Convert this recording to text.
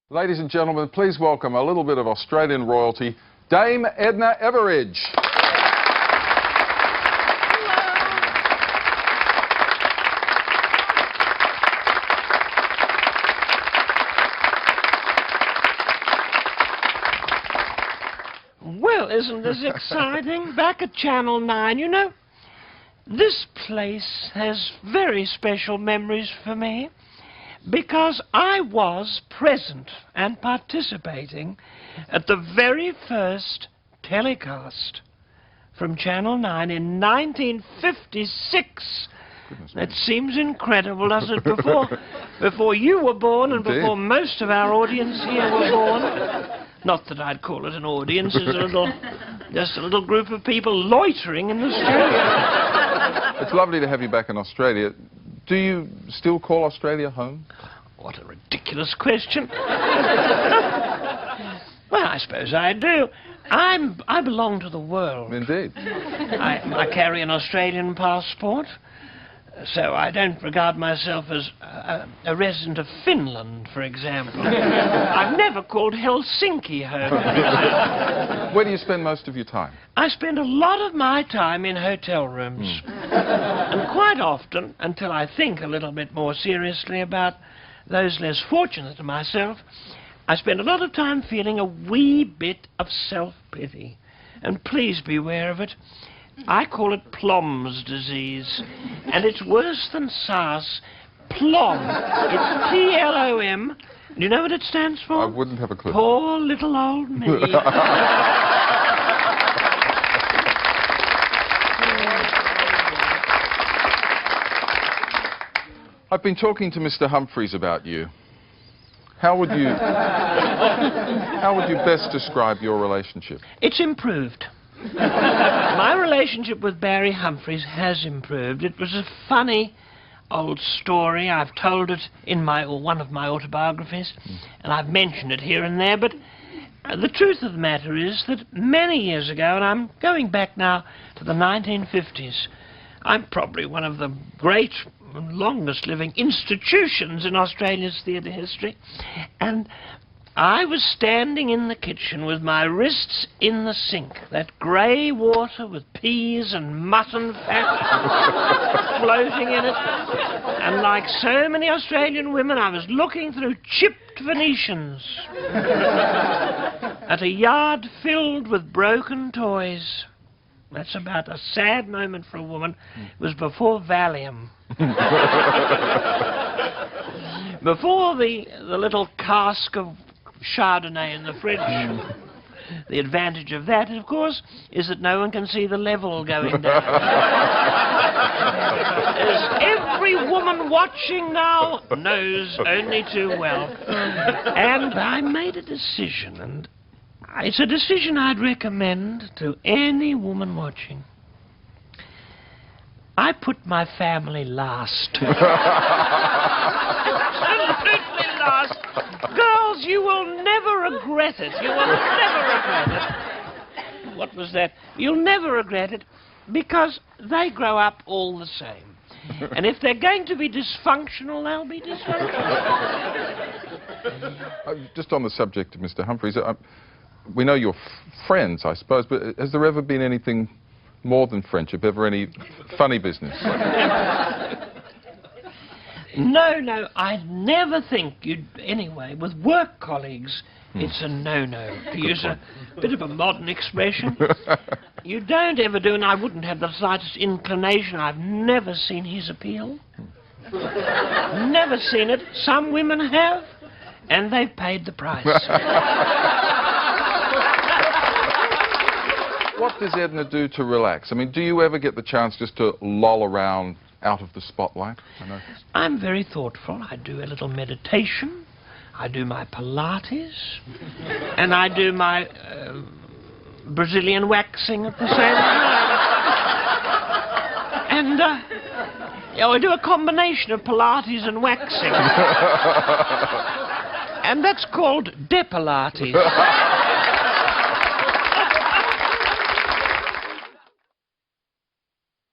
Ladies and gentlemen, please welcome a little bit of Australian royalty, Dame Edna Everidge. Well, isn't this exciting? Back at Channel 9, you know, this place has very special memories for me, because I was present and participating at the very first telecast from Channel 9 in 1956. It seems incredible, doesn't it? Before you were born and Indeed. before most of our audience here were born. Not that I'd call it an audience, it's just a little group of people loitering in the studio. It's lovely to have you back in Australia. Do you still call Australia home? What a ridiculous question. Well, I suppose I do. I belong to the world. Indeed. I carry an Australian passport, so I don't regard myself as a resident of Finland, for example. I've never called Helsinki home. Where do you spend most of your time? I spend a lot of my time in hotel rooms. And quite often, until I think a little bit more seriously about those less fortunate than myself, I spend a lot of time feeling a wee bit of self-pity. And please beware of it. I call it Plom's disease. And it's worse than SARS. Plom. It's P-L-O-M. Do you know what it stands for? I wouldn't have a clue. Poor little old me. I've been talking to Mr. Humphries about you. How would you best describe your relationship? It's improved. My relationship with Barry Humphries has improved. It was a funny old story. I've told it in one of my autobiographies, and I've mentioned it here and there, but the truth of the matter is that many years ago, and I'm going back now to the 1950s, I'm probably one of the great and longest living institutions in Australia's theatre history, and I was standing in the kitchen with my wrists in the sink, that grey water with peas and mutton fat floating in it, and like so many Australian women, I was looking through chipped Venetians at a yard filled with broken toys. That's about a sad moment for a woman. It was before Valium. Before the little cask of Chardonnay in the fridge. The advantage of that, of course, is that no one can see the level going down. As every woman watching now knows only too well. And I made a decision, and it's a decision I'd recommend to any woman watching. I put my family last. Absolutely last. Girls, you will never regret it. You will never regret it. What was that? You'll never regret it, because they grow up all the same. And if they're going to be dysfunctional, they'll be dysfunctional. Just on the subject of Mr. Humphries, we know you're friends, I suppose, but has there ever been anything more than friendship, ever any funny business? No, I never think you'd... Anyway, with work colleagues, it's a no-no. To use a bit of a modern expression. You don't ever do, and I wouldn't have the slightest inclination. I've never seen his appeal. Never seen it. Some women have, and they've paid the price. What does Edna do to relax? I mean, do you ever get the chance just to loll around out of the spotlight? I'm very thoughtful. I do a little meditation. I do my Pilates. And I do my Brazilian waxing at the same time. And I do a combination of Pilates and waxing. And that's called Depilates.